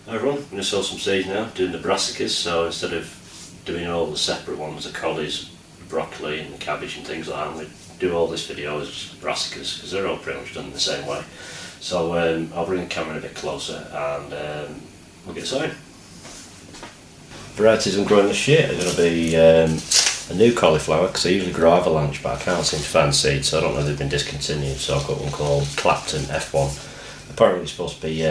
Hi everyone, I'm going to sow some seeds now, doing the brassicas. So instead of doing all the separate ones, the collies, the broccoli and the cabbage and things like that, I'm going to do all this video as just brassicas because they're all pretty much done the same way. So I'll bring the camera a bit closer and we'll get sowing. Varieties I'm growing this year are going to be a new cauliflower, because I usually grow avalanche but I can't seem to find seeds, so I don't know if they've been discontinued. So I've got one called Clapton F1. Apparently it's supposed to be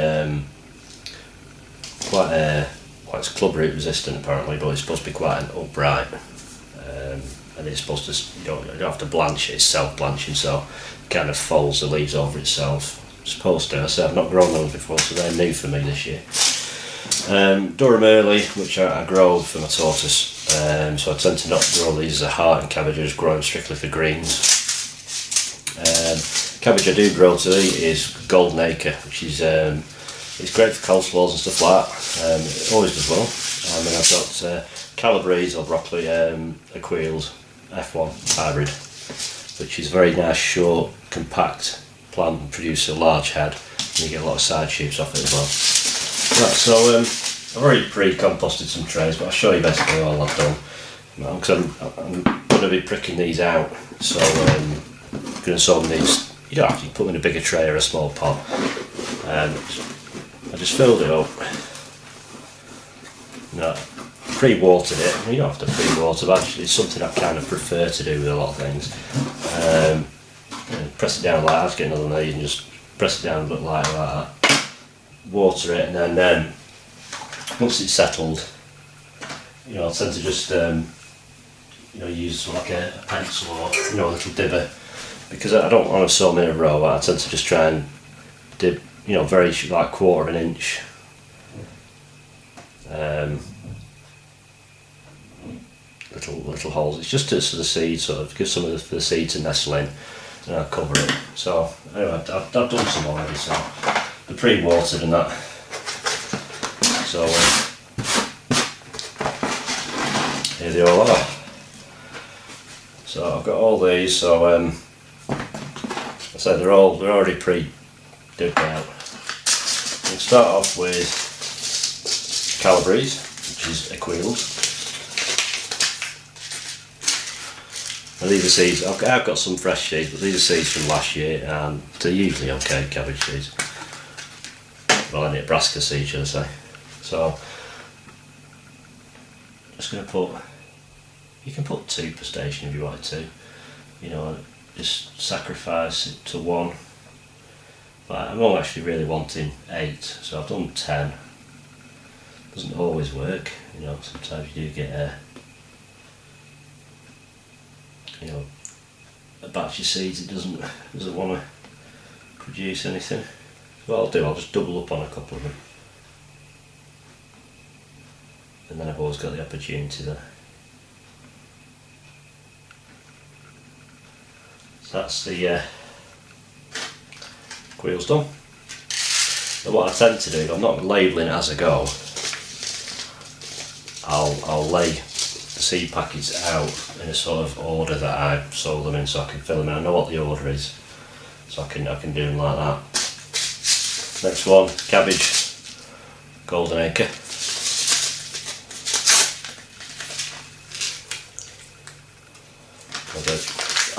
quite club root resistant apparently, but it's supposed to be quite an upright, and it's supposed to, you don't have to blanch it, it's self-blanching, so it kind of folds the leaves over itself. It's supposed to. I say I've not grown those before, so they're new for me this year. Durham Early, which I grow for my tortoise, so I tend to not grow these as a heart, and cabbage I just grow them strictly for greens. Cabbage I do grow to eat is Golden Acre, which is it's great for coleslaws and stuff like that. It always does well. And then I've got Calabrese or broccoli Aquils F1 hybrid, which is a very nice, short, compact plant and produce a large head, and you get a lot of side shoots off it as well. Right, so I've already pre-composted some trays, but I'll show you basically all I've done. Because I'm going to be pricking these out, so I'm going to sow them these. You don't have to put them in a bigger tray or a small pot. I just filled it up. Pre-watered it. You don't have to pre-water, but actually it's something I kind of prefer to do with a lot of things. Press it down like that, get another one, you can just press it down a bit lighter like that. Water it, and then once it's settled, I tend to just use like a pencil or a little dibber, because I don't want to sow them in a row. I tend to just try and dip, very like quarter of an inch. Little holes. It's just so the seeds sort of give some of the seed to nestle in, and I'll cover it. So anyway, I've done some already. So they're pre-watered and that. So here they all are. So I've got all these. So I said they're already pre-dipped out. We'll start off with Calabrese, which is Aquils. And these are seeds. I've got some fresh seeds, but these are seeds from last year, and they're usually okay cabbage seeds. Well, any brassica seeds, should I say. So, just going to put, you can put 2 per station if you wanted to, just sacrifice it to 1. But I'm not actually really wanting 8, so I've done 10. Doesn't always work, sometimes you do get a batch of seeds, it doesn't want to produce anything. What I'll do, I'll just double up on a couple of them, and then I've always got the opportunity there. So that's the wheels done. But what I tend to do, I'm not labelling it as I go. I'll lay the seed packets out in a sort of order that I sold them in, so I can fill them in. I know what the order is, so I can do them like that. Next one, Cabbage, Golden Acre.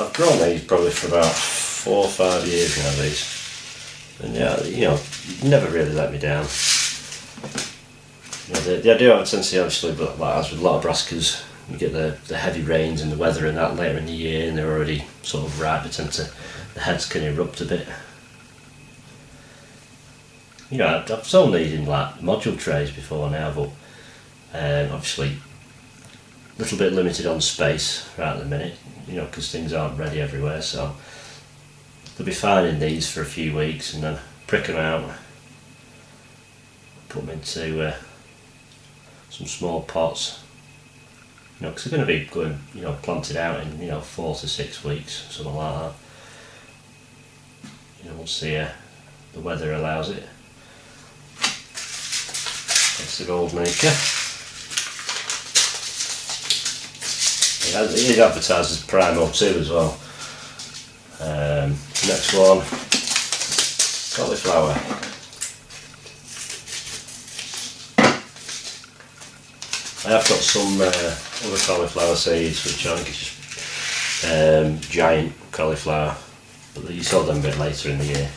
I've grown these probably for about 4 or 5 years now, these. And you never really let me down. They do have a tendency, obviously, but like as with a lot of brassicas, you get the heavy rains and the weather and that later in the year, and they're already sort of ripe. The heads can erupt a bit. I've sown these in like module trays before now, but obviously a little bit limited on space right at the minute, because things aren't ready everywhere. So they'll be fine in these for a few weeks, and then prick them out, put them into some small pots, because they're going to be going, planted out in 4 to 6 weeks, something like that. Once the weather allows it. That's the Golden Acre. It is advertised as Primo 2 as well. Next one, Cauliflower. I have got some other cauliflower seeds, which I think is just giant cauliflower, but you saw them a bit later in the year.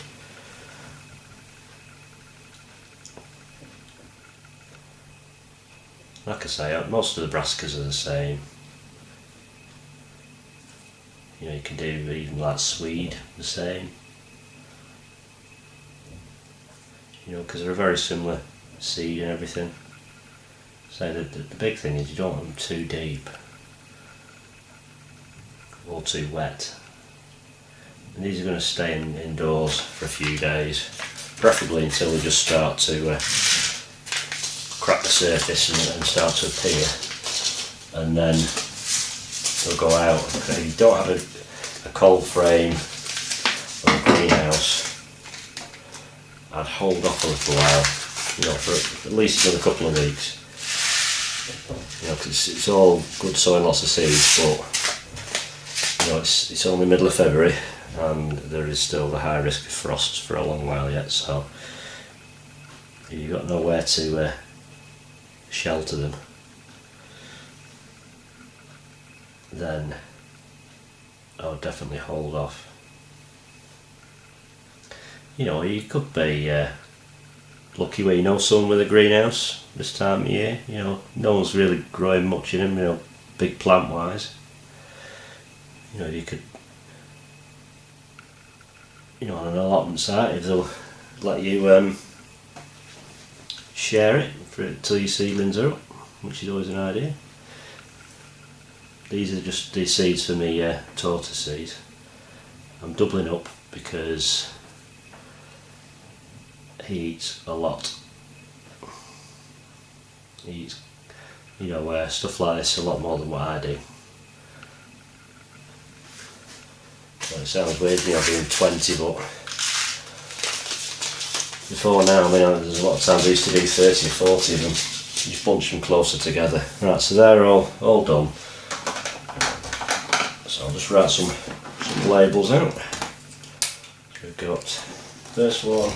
Like I say, most of the brassicas are the same. You know, you can do even like Swede the same. You know, because they're a very similar seed and everything. So the big thing is you don't want them too deep or too wet. And these are going to stay indoors for a few days, preferably until they just start to crack the surface and start to appear, and then they'll go out. If you don't have a cold frame or a greenhouse, I'd hold off a little while, you know, for at least another couple of weeks. You know, because it's all good sowing lots of seeds, but you know, it's only middle of February and there is still the high risk of frosts for a long while yet, so you've got nowhere to shelter them. Then I would definitely hold off. You know, you could be lucky where you know someone with a greenhouse this time of year. You know, no one's really growing much in them, you know, big plant wise. You know, you could, you know, on an allotment site, if they'll let you share it till your seedlings are up, which is always an idea. These are just the seeds for me tortoise seeds. I'm doubling up because he eats a lot. He eats, you know, stuff like this a lot more than what I do. So it sounds weird, you know, doing 20, but before now, I mean, there's a lot of times I used to do 30 or 40 of them. You just bunch them closer together. Right, so they're all done. So I'll just write some labels out. So we've got, first one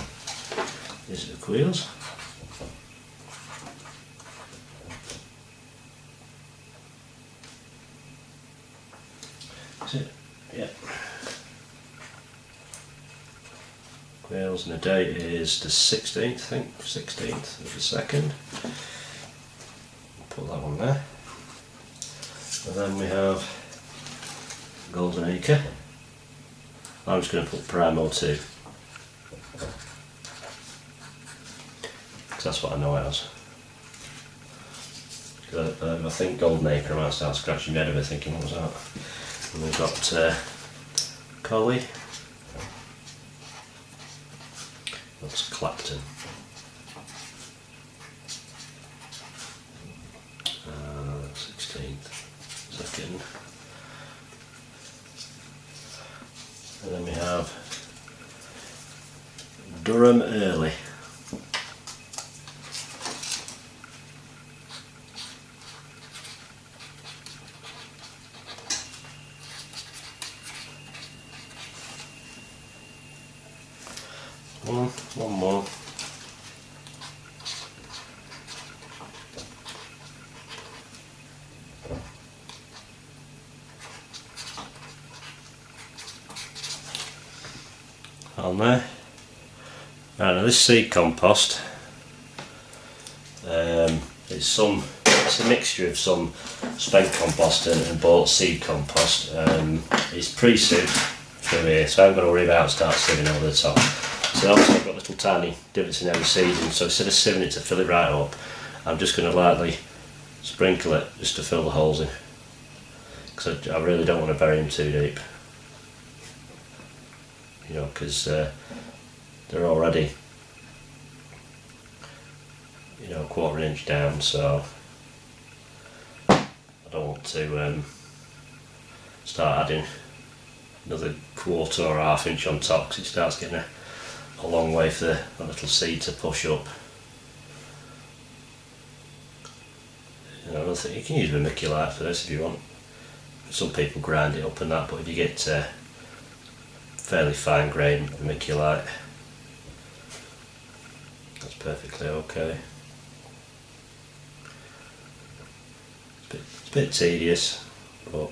is the quills. That's it, yeah. Quills, and the date is the 16th, I think, 16th of the 2nd. Put that one there. And then we have Golden Acre. I'm just going to put Primo 2. Because that's what I know it as. I think Golden Acre, I might start scratching my head over thinking what was that. And we've got Collie. That's Clapton. 16th, 2nd. And then we have Durham Early. One more. On there. Right, now this seed compost, it's a mixture of some spent compost and bought seed compost. It's pre-sieved through here, so I'm going to worry about start sieving over the top. So obviously I've got little tiny divots in every seedling, so instead of sieving it to fill it right up, I'm just going to lightly sprinkle it just to fill the holes in, because I really don't want to bury them too deep. You know, because they're already, you know, 1/4 inch down, so I don't want to start adding another 1/4 or 1/2 inch on top, because it starts getting a long way for the little seed to push up. You know, I think you can use vermiculite for this if you want. Some people grind it up and that, but if you get fairly fine grained vermiculite, that's perfectly okay. a bit tedious, but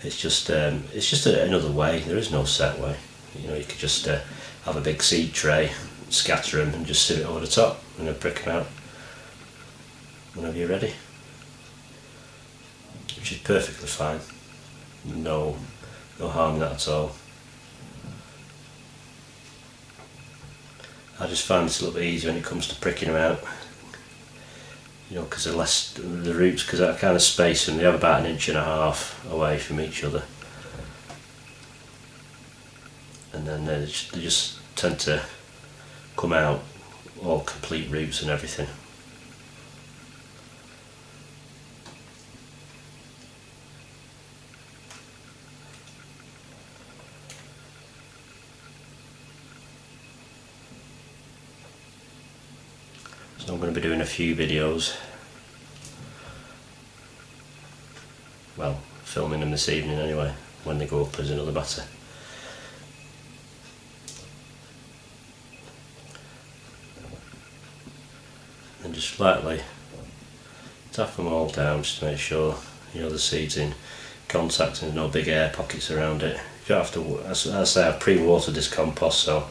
it's just another way. There is no set way. You know, you could just have a big seed tray, scatter them, and just sit it over the top, and then prick them out whenever you're ready, which is perfectly fine. No harm in that at all. I just find it's a little bit easier when it comes to pricking them out. You know, because the roots, because I kind of space them, they have about 1.5 inches away from each other, and then they just tend to come out all complete roots and everything. So I'm going to be doing a few videos, well, filming them this evening anyway. When they go up is another matter. And just lightly tap them all down just to make sure, you know, the seed's in contact and there's no big air pockets around it. You don't have to, as I say, I've pre-watered this compost, so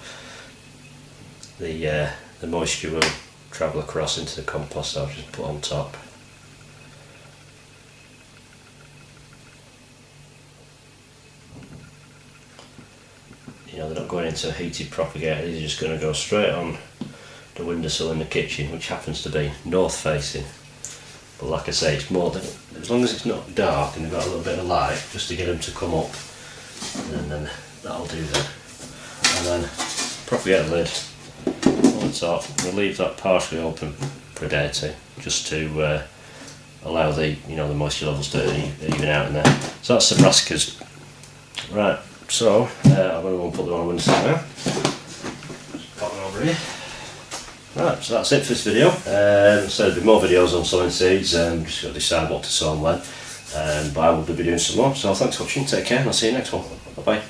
the moisture will travel across into the compost I've just put on top. You know, they're not going into a heated propagator, these are just going to go straight on the windowsill in the kitchen, which happens to be north facing. But like I say, it's more than, as long as it's not dark and they've got a little bit of light, just to get them to come up, and then that'll do that. And then propagator lid on the top. We'll leave that partially open for a day or two, just to allow the moisture levels to even out in there. So that's the brassicas. Right, so I'm going to put them on a windowsill now. Just pop them over here. Right, so that's it for this video. So there'll be more videos on sowing seeds. Just got to decide what to sow and when. But I will be doing some more. So thanks for watching. Take care, and I'll see you next one. Bye bye.